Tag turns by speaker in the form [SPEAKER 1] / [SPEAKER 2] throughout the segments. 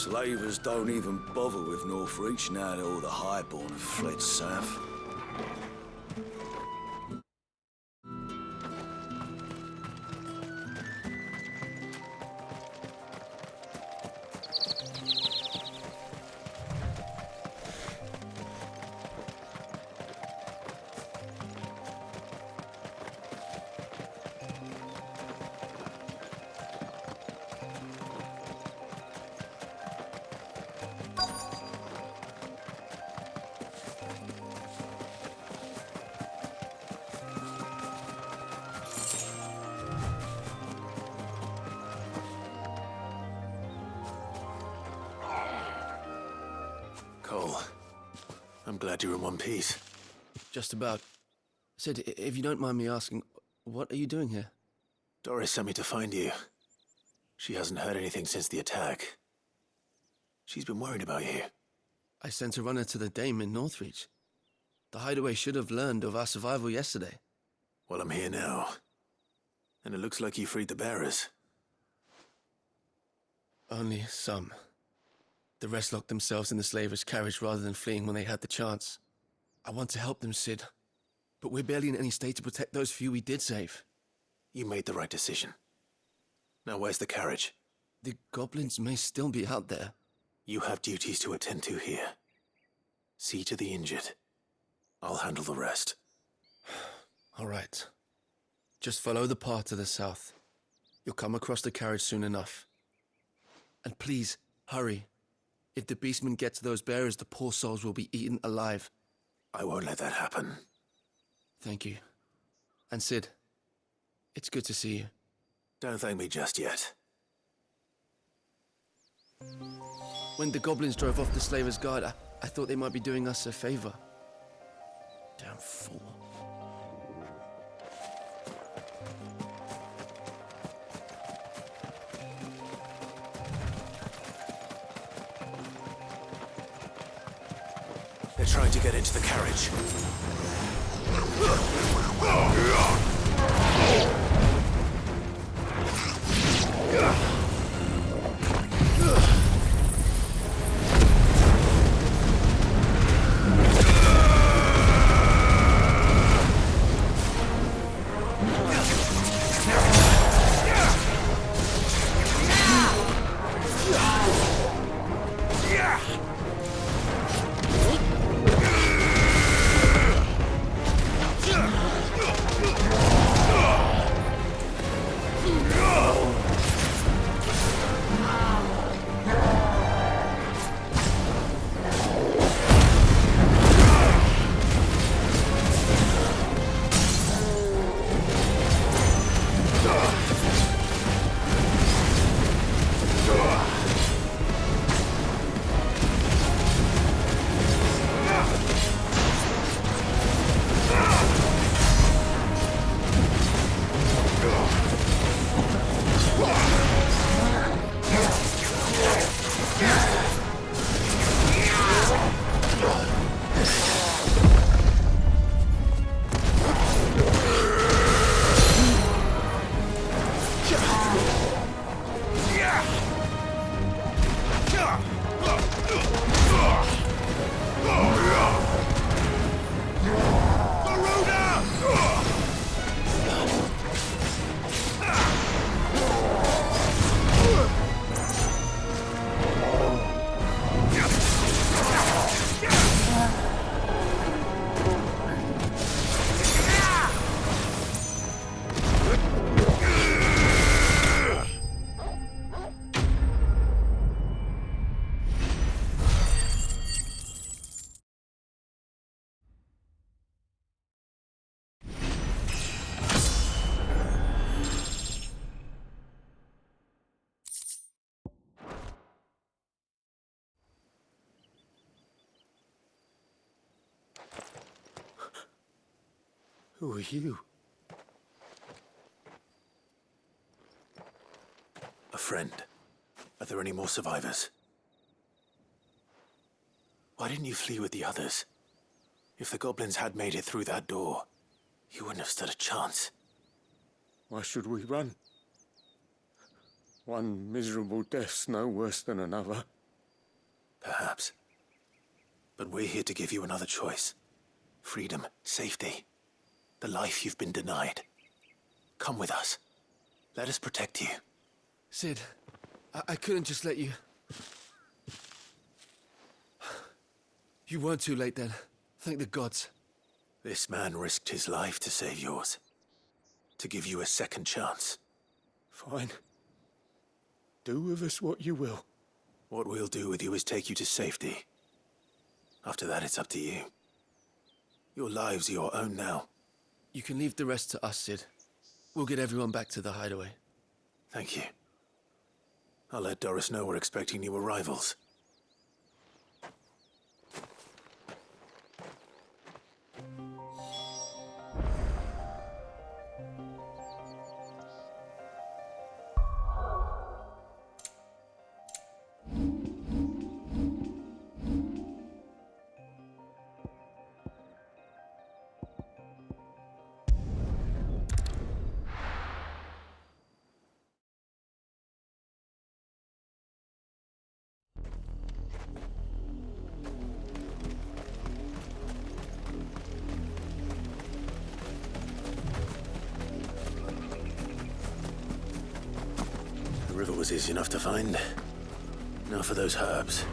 [SPEAKER 1] Slavers don't even bother with Northreach now that all the highborn have fled south.
[SPEAKER 2] Cole, I'm glad you're in one piece.
[SPEAKER 3] Just about. Sid, if you don't mind me asking, what are you doing here?
[SPEAKER 2] Doris sent me to find you. She hasn't heard anything since the attack. She's been worried about you.
[SPEAKER 3] I sent a runner to the Dame in Northreach. The hideaway should have learned of our survival yesterday.
[SPEAKER 2] Well, I'm here now. And it looks like you freed the bearers.
[SPEAKER 3] Only some. The rest locked themselves in the slavers' carriage rather than fleeing when they had the chance. I want to help them, Sid. But we're barely in any state to protect those few we did save.
[SPEAKER 2] You made the right decision. Now where's the carriage?
[SPEAKER 3] The goblins may still be out there.
[SPEAKER 2] You have duties to attend to here. See to the injured. I'll handle the rest.
[SPEAKER 3] All right. Just follow the path to the south. You'll come across the carriage soon enough. And please, hurry. If the beastmen get to those bearers, the poor souls will be eaten alive.
[SPEAKER 2] I won't let that happen.
[SPEAKER 3] Thank you. And Sid, it's good to see you.
[SPEAKER 2] Don't thank me just yet.
[SPEAKER 3] When the goblins drove off the slavers' guard, I thought they might be doing us a favor. Damn fool.
[SPEAKER 2] They're trying to get into the carriage.
[SPEAKER 3] Who are you?
[SPEAKER 2] A friend. Are there any more survivors? Why didn't you flee with the others? If the goblins had made it through that door, you wouldn't have stood a chance.
[SPEAKER 4] Why should we run? One miserable death's no worse than another.
[SPEAKER 2] Perhaps. But we're here to give you another choice. Freedom, safety, the life you've been denied. Come with us. Let us protect you.
[SPEAKER 3] Sid, I couldn't just let you... You weren't too late then. Thank the gods.
[SPEAKER 2] This man risked his life to save yours. To give you a second chance.
[SPEAKER 4] Fine. Do with us what you will.
[SPEAKER 2] What we'll do with you is take you to safety. After that, it's up to you. Your lives are your own now.
[SPEAKER 3] You can leave the rest to us, Sid. We'll get everyone back to the hideaway.
[SPEAKER 2] Thank you. I'll let Doris know we're expecting new arrivals. The river was easy enough to find. Now for those herbs.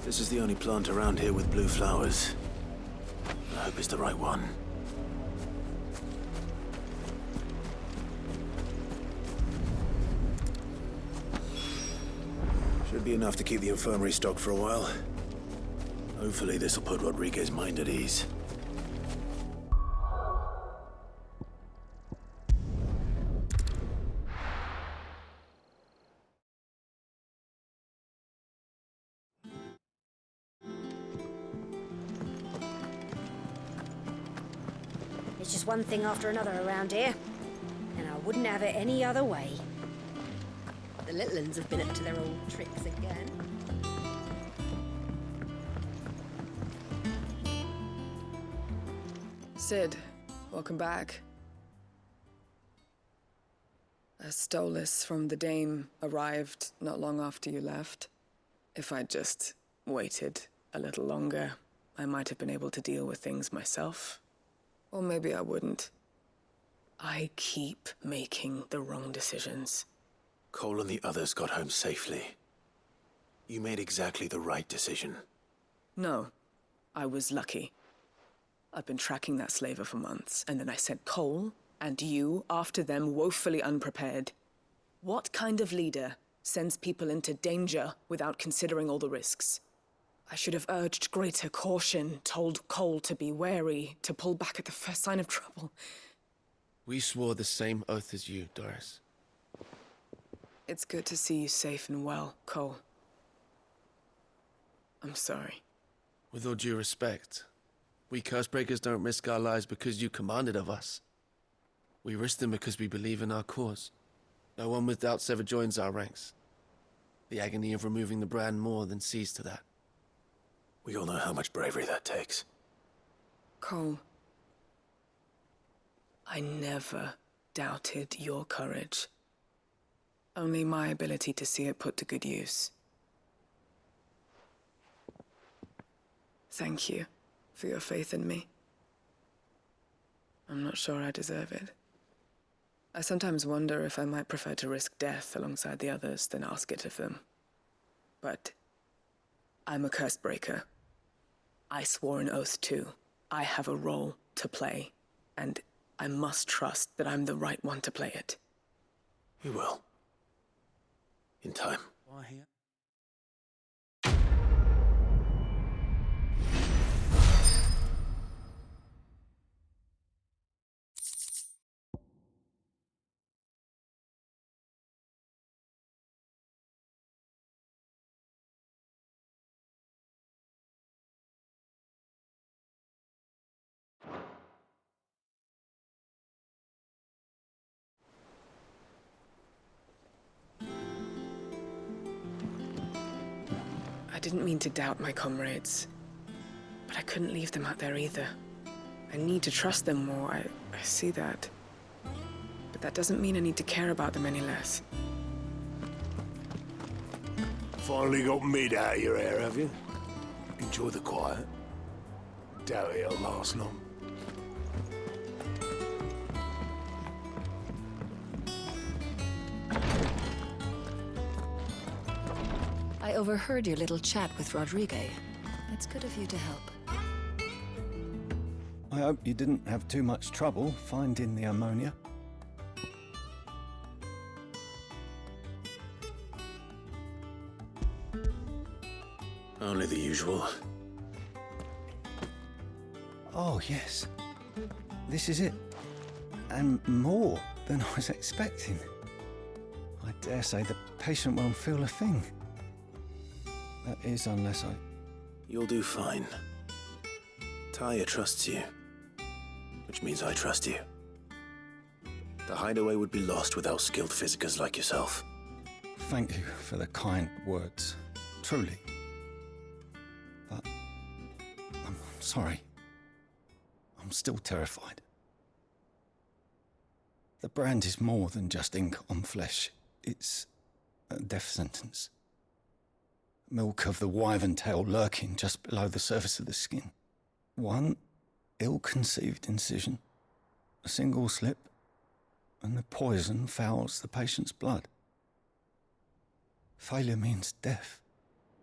[SPEAKER 2] This is the only plant around here with blue flowers. I hope it's the right one. Should be enough to keep the infirmary stocked for a while. Hopefully this will put Rodriguez's mind at ease.
[SPEAKER 5] It's just one thing after another around here, and I wouldn't have it any other way. The little uns have been up to their old tricks again.
[SPEAKER 6] Sid, welcome back. A stolus from the Dame arrived not long after you left. If I'd just waited a little longer, I might have been able to deal with things myself. Or maybe I wouldn't. I keep making the wrong decisions.
[SPEAKER 2] Cole and the others got home safely. You made exactly the right decision.
[SPEAKER 6] No, I was lucky. I've been tracking that slaver for months, and then I sent Cole and you after them woefully unprepared. What kind of leader sends people into danger without considering all the risks? I should have urged greater caution, told Cole to be wary, to pull back at the first sign of trouble.
[SPEAKER 3] We swore the same oath as you, Doris.
[SPEAKER 6] It's good to see you safe and well, Cole. I'm sorry.
[SPEAKER 3] With all due respect, we Cursebreakers don't risk our lives because you commanded of us. We risk them because we believe in our cause. No one with doubts ever joins our ranks. The agony of removing the brand more than sees to that.
[SPEAKER 2] We all know how much bravery that takes.
[SPEAKER 6] Cole, I never doubted your courage. Only my ability to see it put to good use. Thank you for your faith in me. I'm not sure I deserve it. I sometimes wonder if I might prefer to risk death alongside the others than ask it of them. But I'm a curse breaker. I swore an oath too. I have a role to play, and I must trust that I'm the right one to play it.
[SPEAKER 2] You will. In time.
[SPEAKER 4] Why here?
[SPEAKER 6] I didn't mean to doubt my comrades, but I couldn't leave them out there either. I need to trust them more, I see that. But that doesn't mean I need to care about them any less.
[SPEAKER 1] Finally got mid out of your hair, have you? Enjoy the quiet. Doubt it'll last long.
[SPEAKER 7] I overheard your little chat with Rodrigue. It's good of you to help.
[SPEAKER 8] I hope you didn't have too much trouble finding the ammonia.
[SPEAKER 2] Only the usual.
[SPEAKER 8] Oh, yes. This is it. And more than I was expecting. I dare say the patient won't feel a thing. That is, unless I...
[SPEAKER 2] You'll do fine. Tyre trusts you, which means I trust you. The hideaway would be lost without skilled physicers like yourself.
[SPEAKER 8] Thank you for the kind words. Truly. But... I'm sorry. I'm still terrified. The brand is more than just ink on flesh. It's a death sentence. Milk of the wyvern tail lurking just below the surface of the skin. One ill-conceived incision, a single slip, and the poison fouls the patient's blood. Failure means death,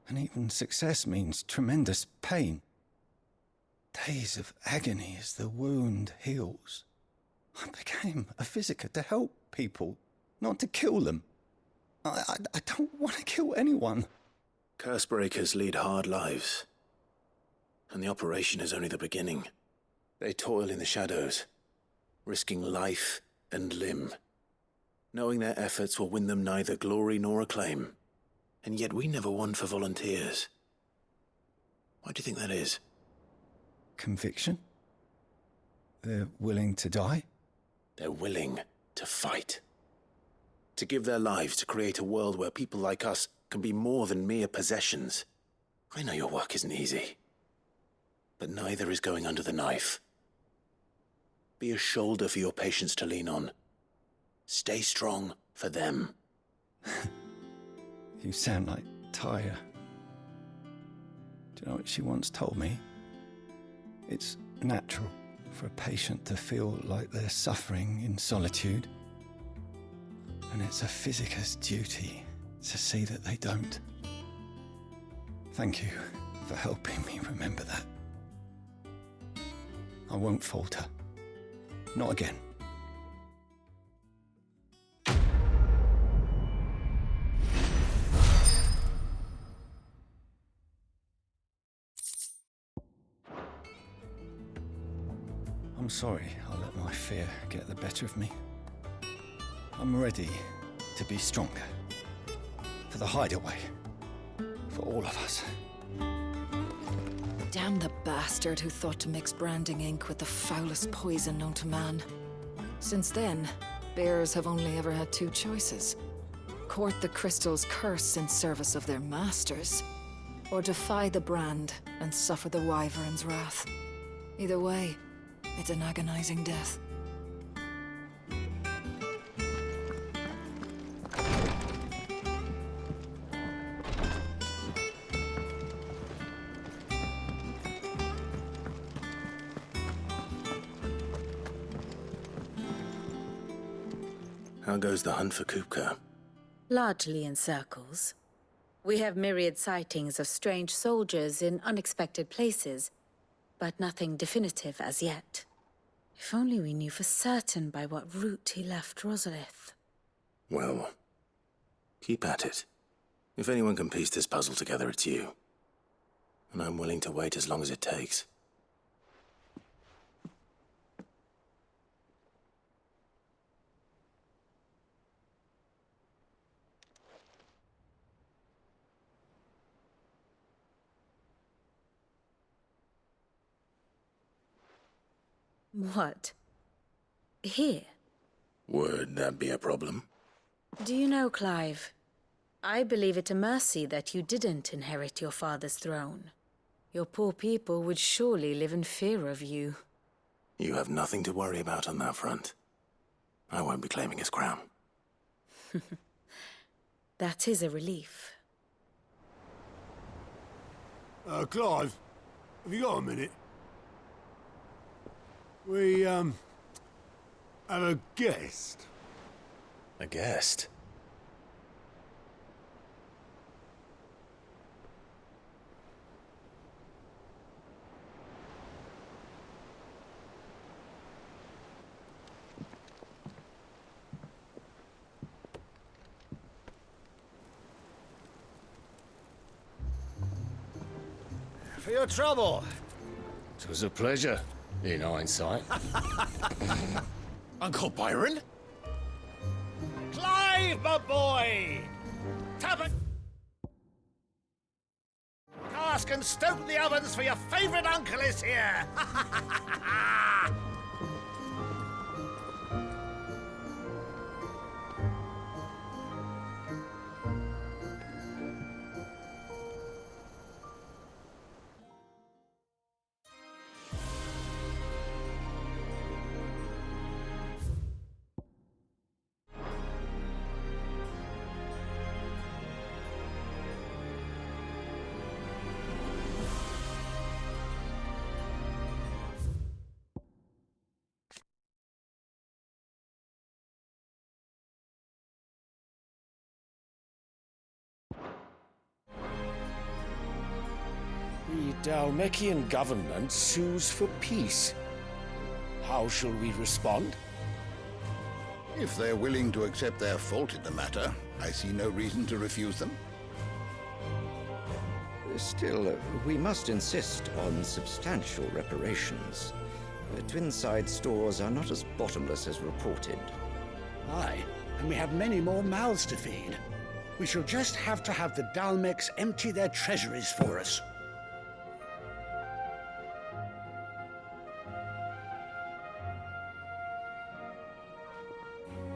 [SPEAKER 8] and even success means tremendous pain. Days of agony as the wound heals. I became a physiker to help people, not to kill them. I don't want to kill anyone.
[SPEAKER 2] Cursebreakers lead hard lives, and the operation is only the beginning. They toil in the shadows, risking life and limb, knowing their efforts will win them neither glory nor acclaim. And yet we never won for volunteers. Why do you think that is?
[SPEAKER 8] Conviction? They're willing to die?
[SPEAKER 2] They're willing to fight. To give their lives to create a world where people like us can be more than mere possessions. I know your work isn't easy, but neither is going under the knife. Be a shoulder for your patients to lean on. Stay strong for them.
[SPEAKER 8] You sound like Tyre. Do you know what she once told me? It's natural for a patient to feel like they're suffering in solitude. And it's a physiker's duty to see that they don't. Thank you for helping me remember that. I won't falter. Not again. I'm sorry I let my fear get the better of me. I'm ready to be stronger. For the hideaway. For all of us.
[SPEAKER 7] Damn the bastard who thought to mix branding ink with the foulest poison known to man. Since then, bears have only ever had two choices. Court the crystal's curse in service of their masters, or defy the brand and suffer the wyvern's wrath. Either way, it's an agonizing death.
[SPEAKER 2] How goes the hunt for Kupka?
[SPEAKER 9] Largely in circles. We have myriad sightings of strange soldiers in unexpected places, but nothing definitive as yet. If only we knew for certain by what route he left Rosalith.
[SPEAKER 2] Well, keep at it. If anyone can piece this puzzle together, it's you. And I'm willing to wait as long as it takes.
[SPEAKER 9] What? Here?
[SPEAKER 2] Would that be a problem?
[SPEAKER 9] Do you know, Clive? I believe it a mercy that you didn't inherit your father's throne. Your poor people would surely live in fear of you.
[SPEAKER 2] You have nothing to worry about on that front. I won't be claiming his crown.
[SPEAKER 9] That is a relief.
[SPEAKER 1] Clive, have you got a minute? We, have a guest.
[SPEAKER 2] A guest?
[SPEAKER 10] For your trouble. It was a pleasure, in hindsight.
[SPEAKER 4] Uncle Byron?
[SPEAKER 10] Clive, my boy! Tap it! Cask and stoke the ovens for your favorite uncle is here!
[SPEAKER 11] The Dalmekian government sues for peace. How shall we respond?
[SPEAKER 12] If they're willing to accept their fault in the matter, I see no reason to refuse them.
[SPEAKER 13] Still, we must insist on substantial reparations. Twinside stores are not as bottomless as reported.
[SPEAKER 14] Aye, and we have many more mouths to feed. We shall just have to have the Dalmecs empty their treasuries for us.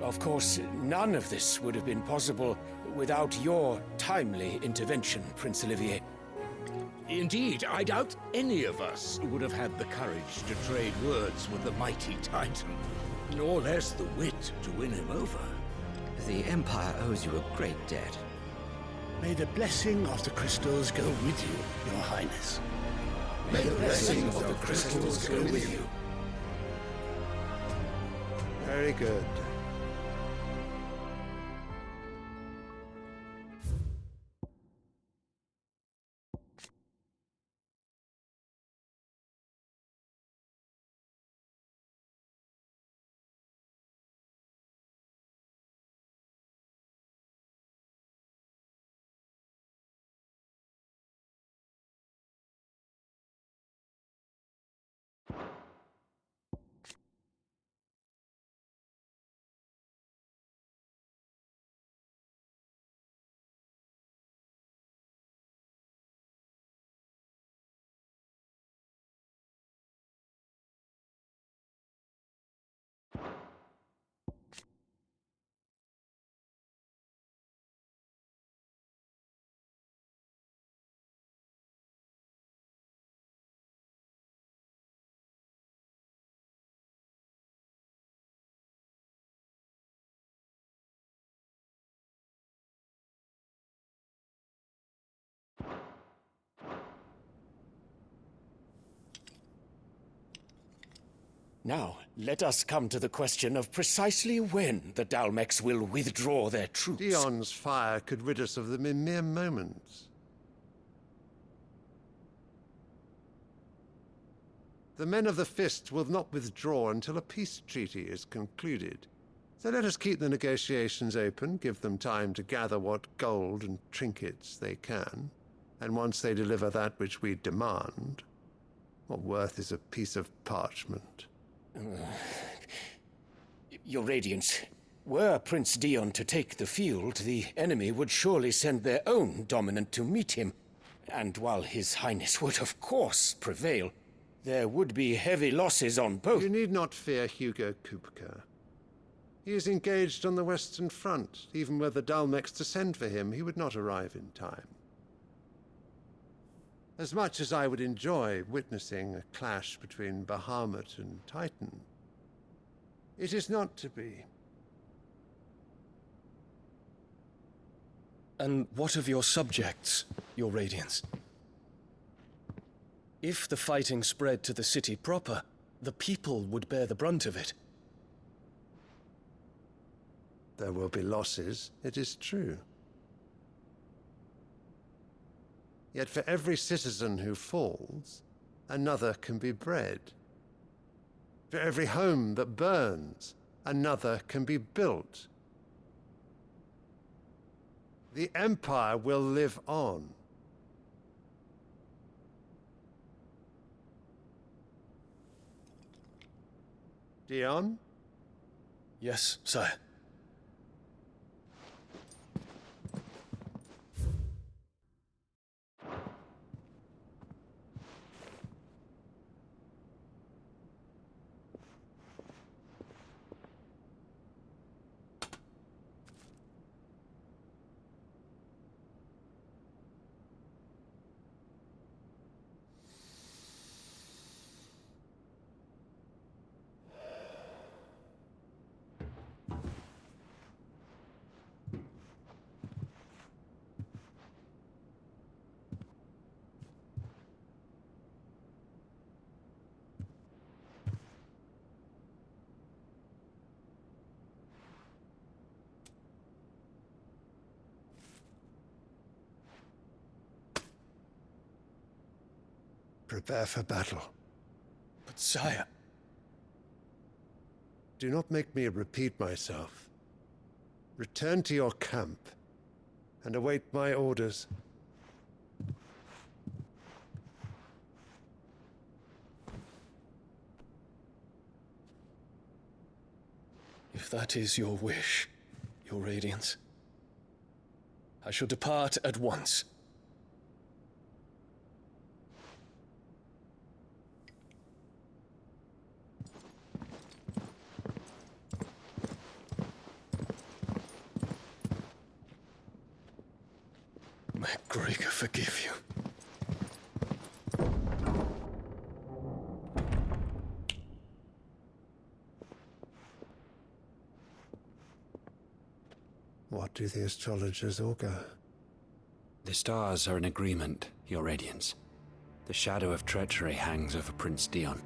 [SPEAKER 11] Of course, none of this would have been possible without your timely intervention, Prince Olivier.
[SPEAKER 4] Indeed, I doubt any of us would have had the courage to trade words with the mighty Titan, nor less the wit to win him over.
[SPEAKER 13] The Empire owes you a great debt.
[SPEAKER 14] May the blessing of the crystals go with you, Your Highness.
[SPEAKER 3] May the blessing of the crystals go with you.
[SPEAKER 12] Very good.
[SPEAKER 11] Now, let us come to the question of precisely when the Dalmex will withdraw their troops.
[SPEAKER 15] Dion's fire could rid us of them in mere moments. The men of the Fist will not withdraw until a peace treaty is concluded. So let us keep the negotiations open, give them time to gather what gold and trinkets they can, and once they deliver that which we demand, what worth is a piece of parchment?
[SPEAKER 11] Your Radiance, were Prince Dion to take the field, the enemy would surely send their own dominant to meet him. And while His Highness would of course prevail, there would be heavy losses on both.
[SPEAKER 15] You need not fear Hugo Kupka. He is engaged on the Western Front. Even were the Dalmex to send for him, he would not arrive in time. As much as I would enjoy witnessing a clash between Bahamut and Titan, it is not to be.
[SPEAKER 3] And what of your subjects, Your Radiance? If the fighting spread to the city proper, the people would bear the brunt of it.
[SPEAKER 15] There will be losses, it is true. Yet for every citizen who falls, another can be bred. For every home that burns, another can be built. The Empire will live on. Dion?
[SPEAKER 3] Yes, sire.
[SPEAKER 15] Prepare for battle.
[SPEAKER 3] But sire...
[SPEAKER 15] Do not make me repeat myself. Return to your camp and await my orders.
[SPEAKER 3] If that is your wish, Your Radiance, I shall depart at once. May Gregor forgive you.
[SPEAKER 15] What do the astrologers augur?
[SPEAKER 16] The stars are in agreement, Your Radiance. The shadow of treachery hangs over Prince Dion.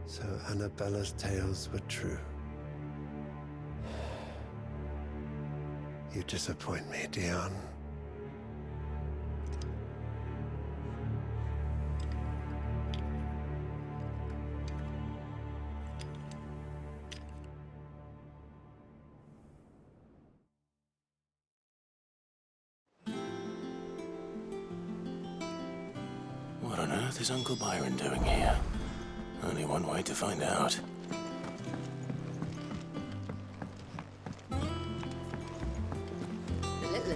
[SPEAKER 15] So Annabella's tales were true. You disappoint me, Dion.
[SPEAKER 2] What on earth is Uncle Byron doing here? Only one way to find out.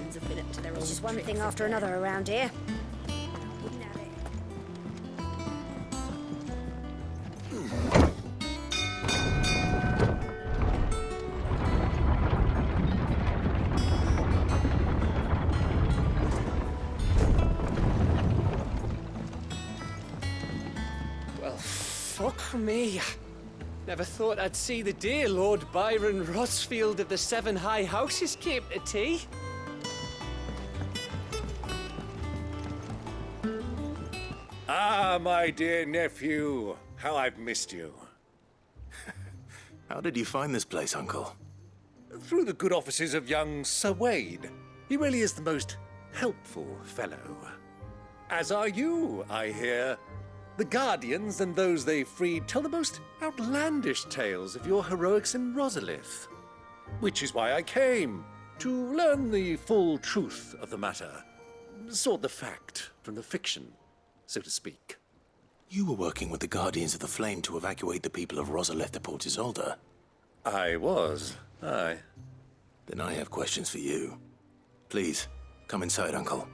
[SPEAKER 5] Litlands have been up to their old just one thing after another around here. Wouldn't have it.
[SPEAKER 17] Well, fuck me. Never thought I'd see the dear Lord Byron Rosfield of the Seven High Houses came to tea.
[SPEAKER 10] Ah, my dear nephew. How I've missed you.
[SPEAKER 2] How did you find this place, Uncle?
[SPEAKER 10] Through the good offices of young Sir Wade. He really is the most helpful fellow. As are you, I hear. The Guardians and those they freed tell the most outlandish tales of your heroics in Rosalith. Which is why I came, to learn the full truth of the matter. Sort the fact from the fiction, so to speak.
[SPEAKER 2] You were working with the Guardians of the Flame to evacuate the people of Rosalith to Port Isolde.
[SPEAKER 10] I was, aye.
[SPEAKER 2] Then I have questions for you. Please, come inside, Uncle.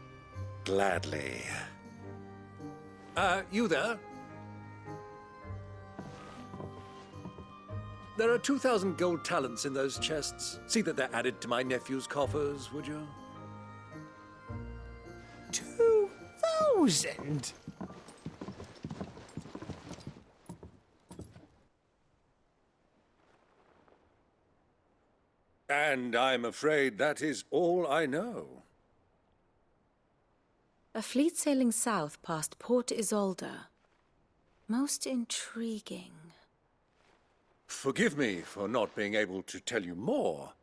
[SPEAKER 10] Gladly. You there? There are 2,000 gold talents in those chests. See that they're added to my nephew's coffers, would you?
[SPEAKER 17] 2,000?
[SPEAKER 10] And I'm afraid that is all I know.
[SPEAKER 9] A fleet sailing south past Port Isolde. Most intriguing.
[SPEAKER 10] Forgive me for not being able to tell you more.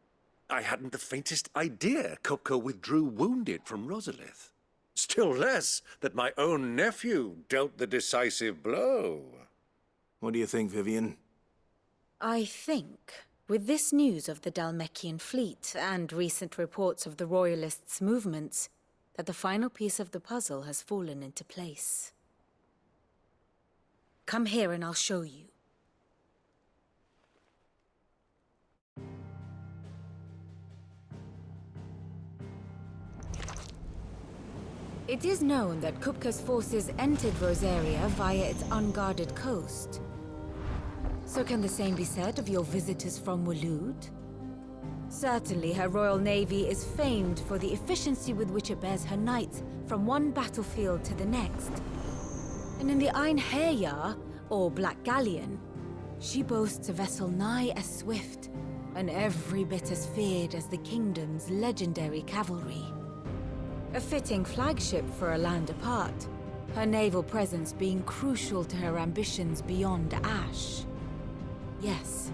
[SPEAKER 10] I hadn't the faintest idea Kupka withdrew wounded from Rosalith. Still less that my own nephew dealt the decisive blow.
[SPEAKER 2] What do you think, Vivian?
[SPEAKER 9] I think, with this news of the Dhalmekian fleet and recent reports of the Royalists' movements, that the final piece of the puzzle has fallen into place. Come here and I'll show you. It is known that Kupka's forces entered Rosaria via its unguarded coast. So can the same be said of your visitors from Waloed? Certainly, her Royal Navy is famed for the efficiency with which it bears her knights from one battlefield to the next. And in the Einherjar, or Black Galleon, she boasts a vessel nigh as swift and every bit as feared as the kingdom's legendary cavalry. A fitting flagship for a land apart, her naval presence being crucial to her ambitions beyond Ash. Yes.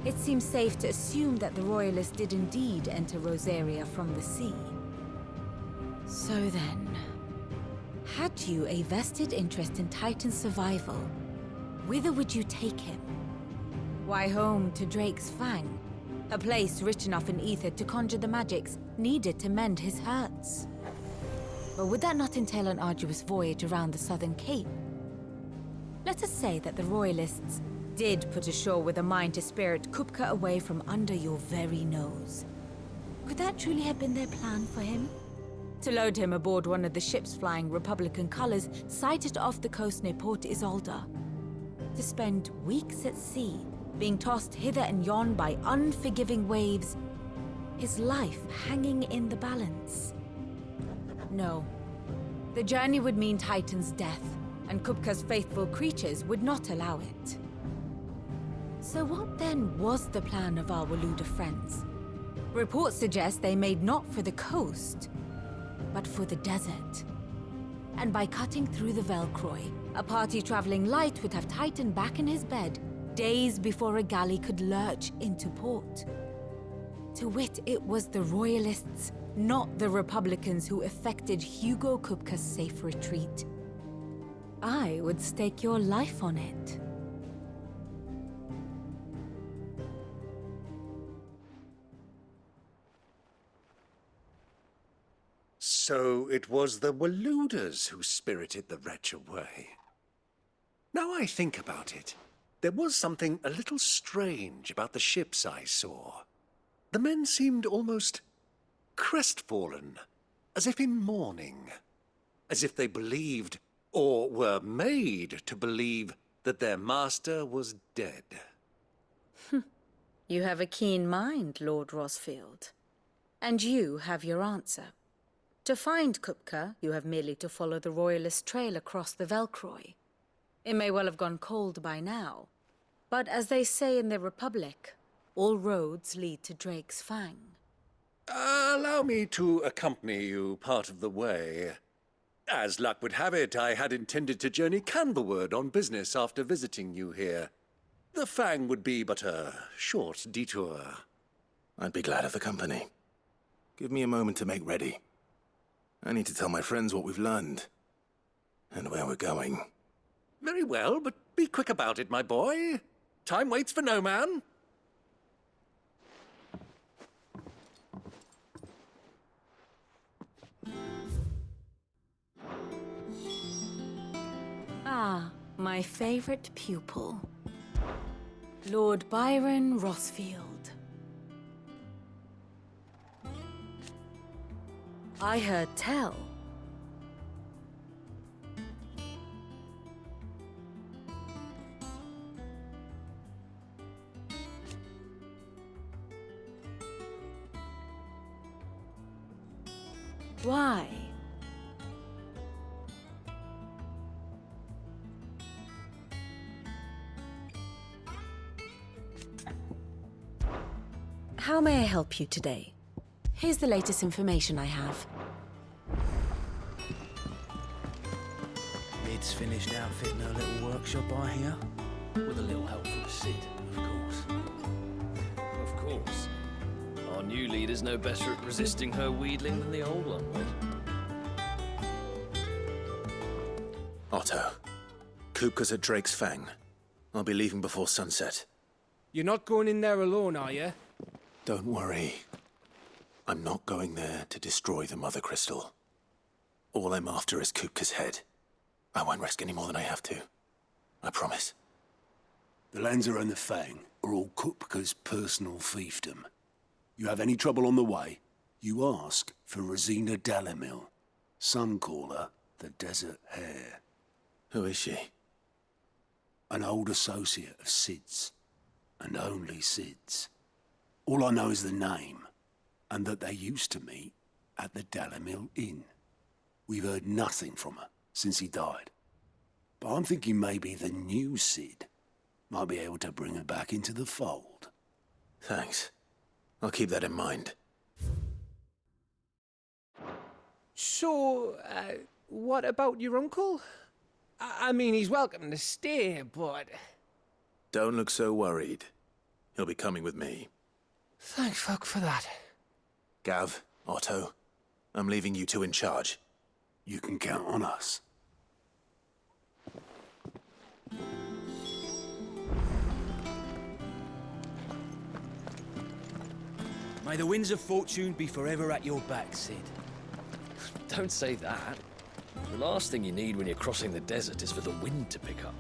[SPEAKER 9] It seems safe to assume that the Royalists did indeed enter Rosaria from the sea. So then, had you a vested interest in Titan's survival, whither would you take him? Why, home to Drake's Fang, a place rich enough in ether to conjure the magics needed to mend his hurts. But would that not entail an arduous voyage around the southern cape? Let us say that the Royalists did put ashore with a mind to spirit Kupka away from under your very nose. Could that truly have been their plan for him? To load him aboard one of the ships flying Republican colors sighted off the coast near Port Isolde? To spend weeks at sea, being tossed hither and yon by unforgiving waves, his life hanging in the balance? No. The journey would mean Titan's death, and Kupka's faithful creatures would not allow it. So what then was the plan of our Waluda friends? Reports suggest they made not for the coast, but for the desert. And by cutting through the Velcroy, a party traveling light would have Titan back in his bed days before a galley could lurch into port. To wit, it was the Royalists, not the Republicans, who effected Hugo Kupka's safe retreat. I would stake your life on it.
[SPEAKER 10] So it was the Waluders who spirited the wretch away. Now I think about it, there was something a little strange about the ships I saw. The men seemed almost crestfallen, as if in mourning, as if they believed, or were made to believe, that their master was dead.
[SPEAKER 9] You have a keen mind, Lord Rosfield. And you have your answer. To find Kupka, you have merely to follow the Royalist trail across the Velcroy. It may well have gone cold by now, but as they say in the Republic, all roads lead to Drake's Fang.
[SPEAKER 10] Allow me to accompany you part of the way. As luck would have it, I had intended to journey Candlewood on business after visiting you here. The Fang would be but a short detour.
[SPEAKER 2] I'd be glad of the company. Give me a moment to make ready. I need to tell my friends what we've learned. And where we're going.
[SPEAKER 10] Very well, but be quick about it, my boy. Time waits for no man.
[SPEAKER 9] Ah, my favorite pupil. Lord Byron Rosfield. I heard tell. Why? How may I help you today? Here's the latest information I have.
[SPEAKER 3] Mid's finished outfitting her little workshop, I hear. With a little help from Sid, of course.
[SPEAKER 18] Of course. Our new leader's no better at resisting her wheedling than the old one was.
[SPEAKER 2] Otto, Kupka's at Drake's Fang. I'll be leaving before sunset.
[SPEAKER 17] You're not going in there alone, are you?
[SPEAKER 2] Don't worry. I'm not going there to destroy the Mother Crystal. All I'm after is Kupka's head. I won't risk any more than I have to. I promise.
[SPEAKER 1] The Lanza and the Fang are all Kupka's personal fiefdom. You have any trouble on the way, you ask for Rosina Dalimil. Some call her the Desert Hare.
[SPEAKER 2] Who is she?
[SPEAKER 1] An old associate of Sid's, and only Sid's. All I know is the name, and that they used to meet at the Dalimil Inn. We've heard nothing from her since he died. But I'm thinking maybe the new Sid might be able to bring her back into the fold.
[SPEAKER 2] Thanks. I'll keep that in mind.
[SPEAKER 17] So, what about your uncle? I mean, he's welcome to stay, but...
[SPEAKER 2] Don't look so worried. He'll be coming with me.
[SPEAKER 17] Thank fuck for that.
[SPEAKER 2] Gav, Otto, I'm leaving you two in charge.
[SPEAKER 1] You can count on us.
[SPEAKER 3] May the winds of fortune be forever at your back, Sid.
[SPEAKER 18] Don't say that. The last thing you need when you're crossing the desert is for the wind to pick up.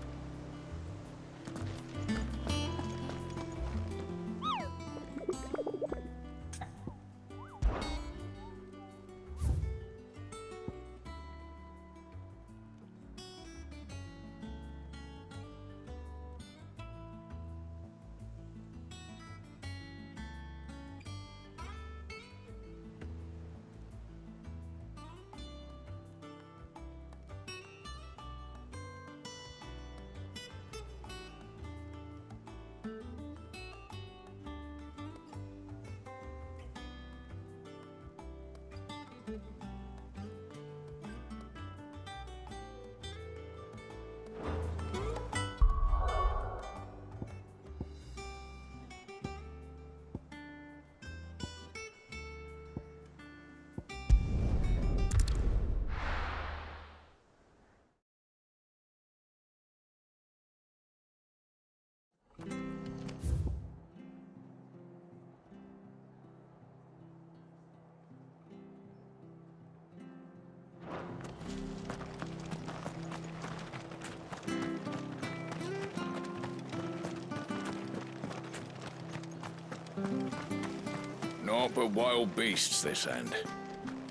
[SPEAKER 4] Naught but wild beasts this end.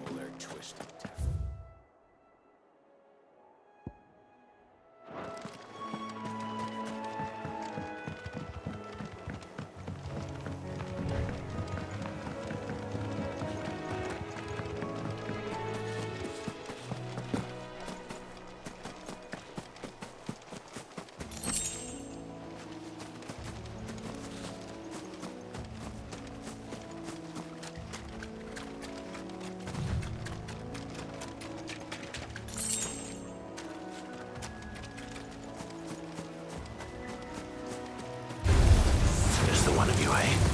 [SPEAKER 4] All their twisted
[SPEAKER 2] Just the one of you, eh?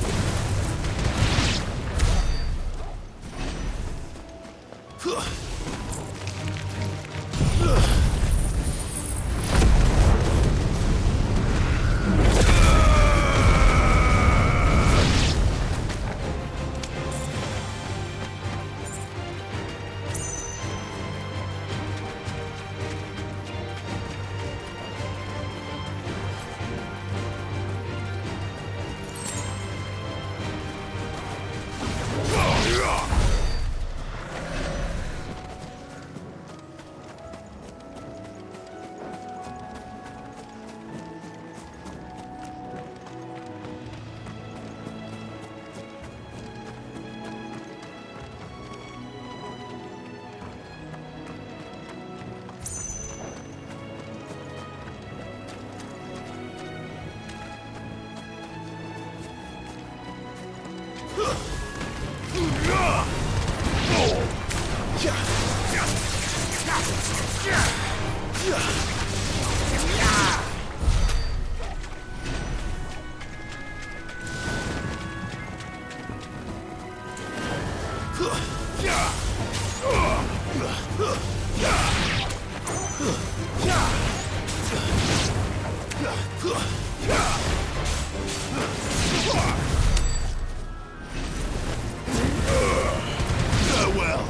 [SPEAKER 1] Farewell.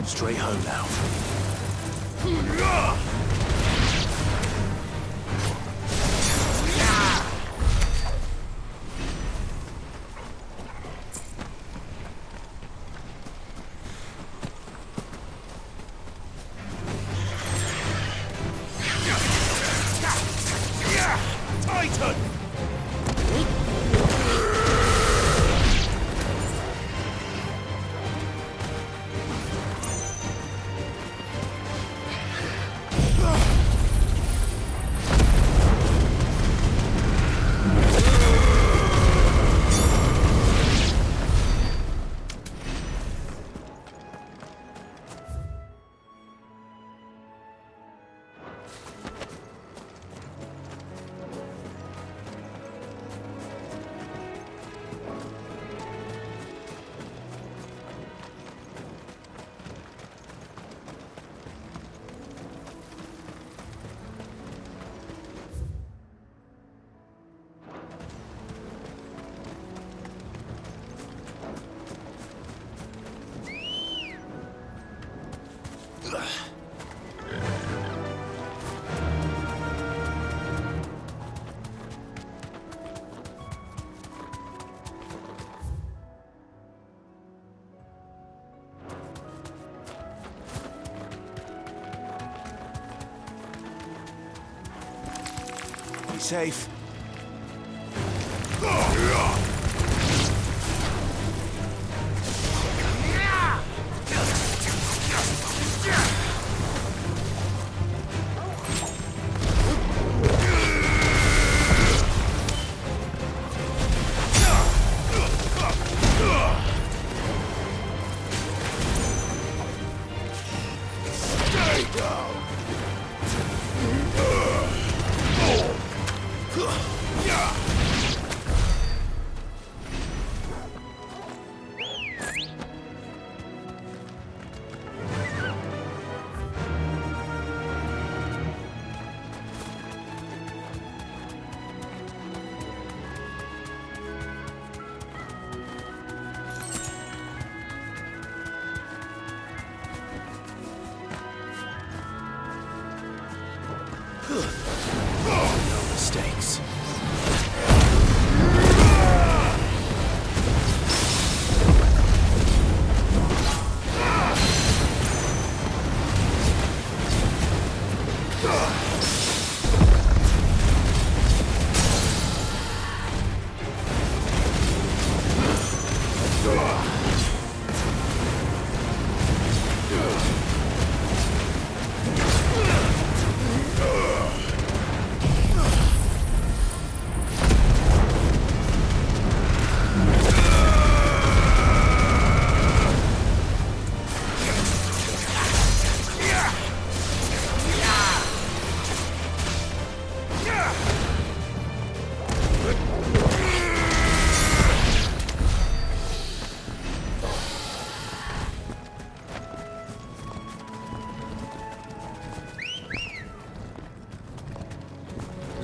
[SPEAKER 2] Straight home now.
[SPEAKER 10] Titan!
[SPEAKER 2] Be safe.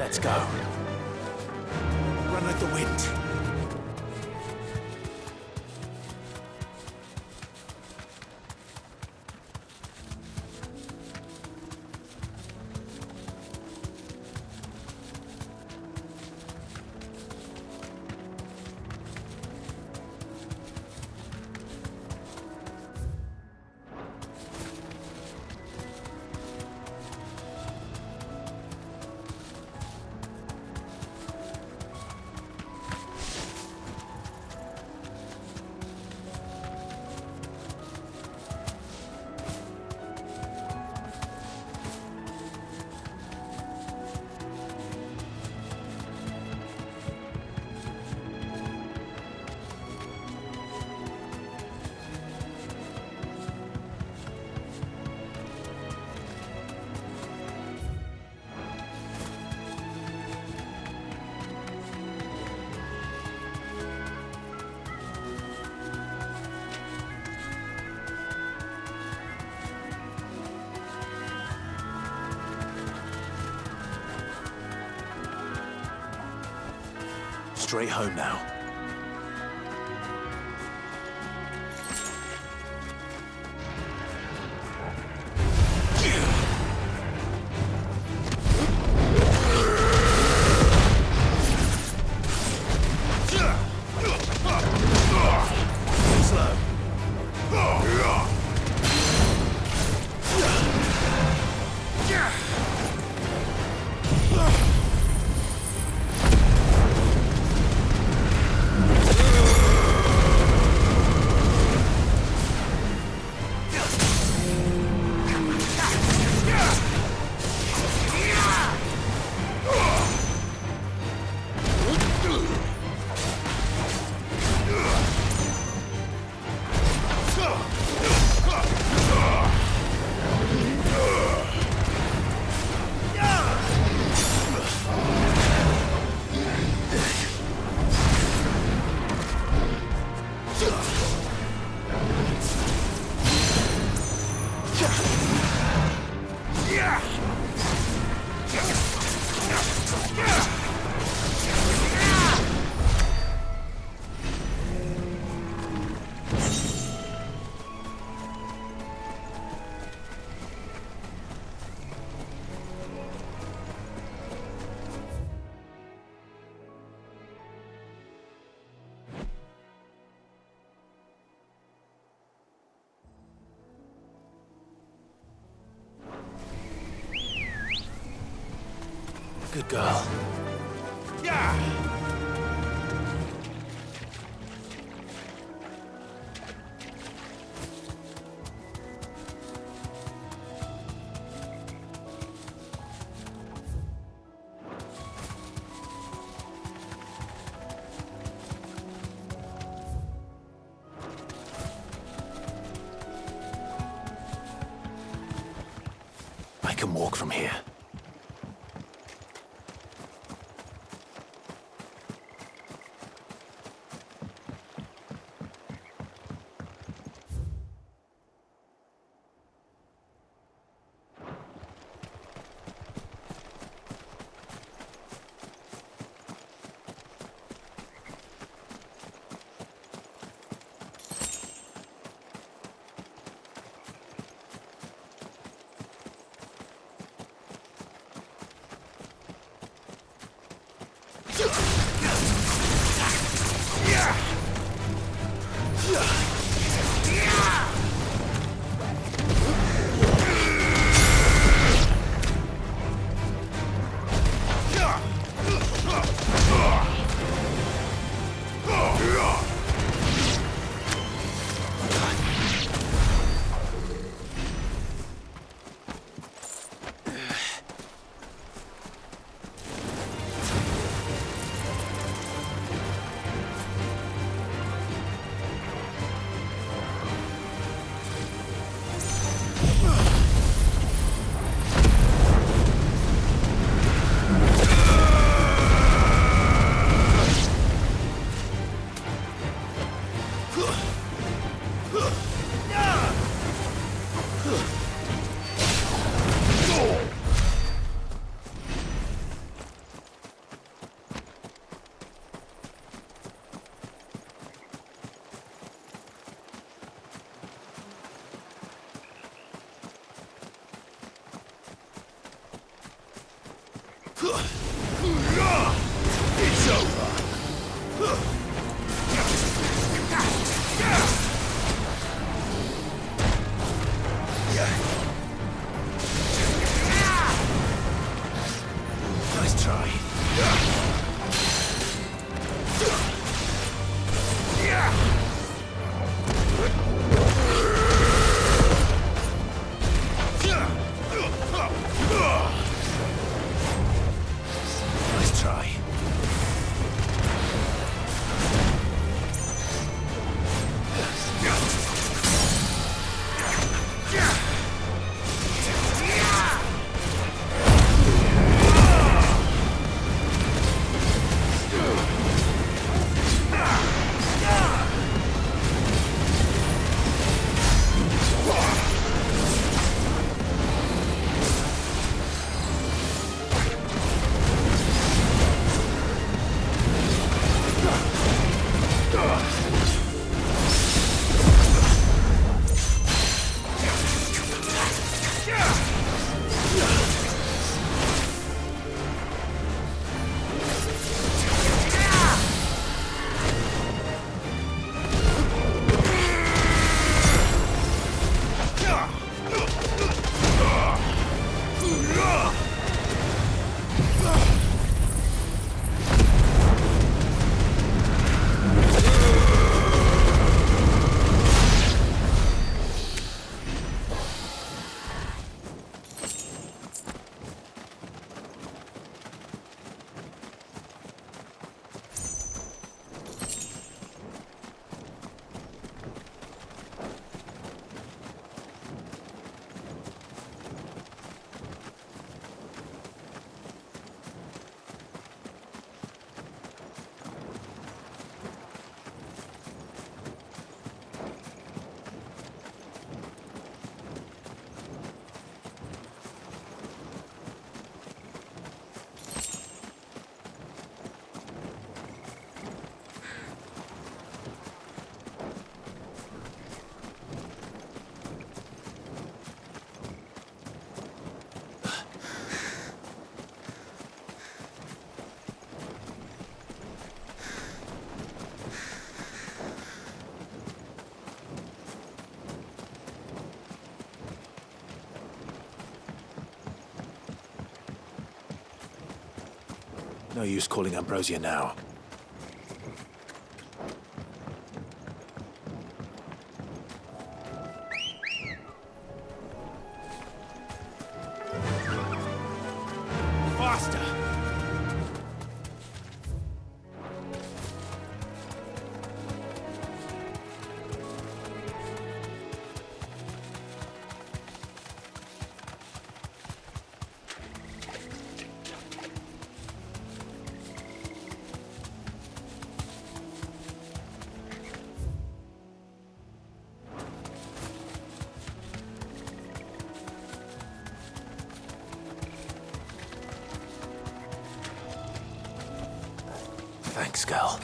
[SPEAKER 2] Let's go. Run like the wind. Straight home now. Good girl. Yeah! I can walk from here. No use calling Ambrosia now.
[SPEAKER 4] Faster!
[SPEAKER 2] Thanks, girl.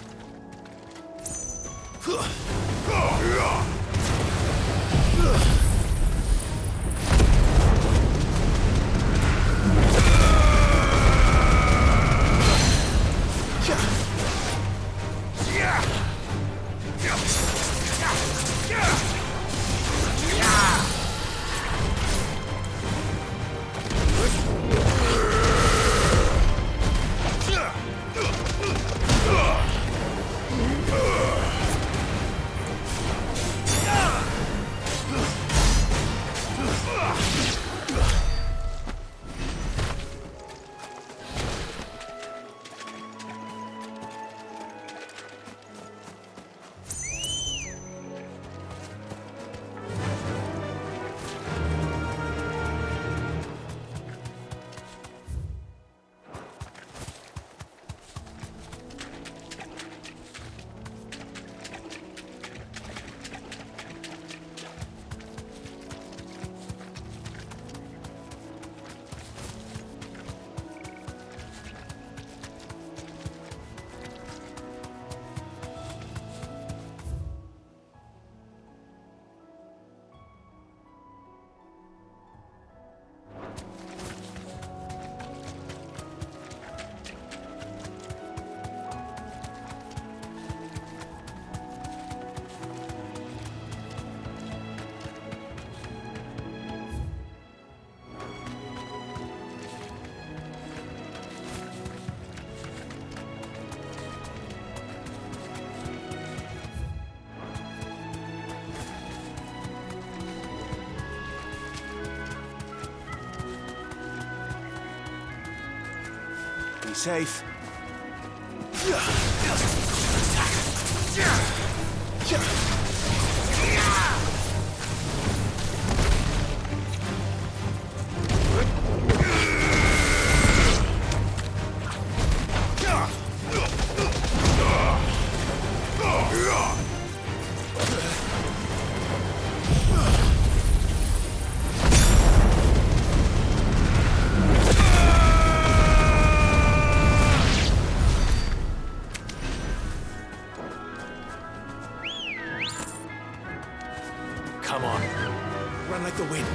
[SPEAKER 2] Be safe. Come on. Run like the wind.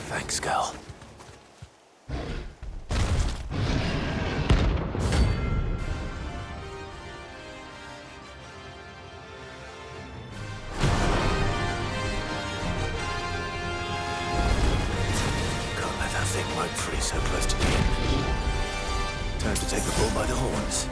[SPEAKER 2] Thanks, girl. Free so close to the end. Time to take the bull by the horns.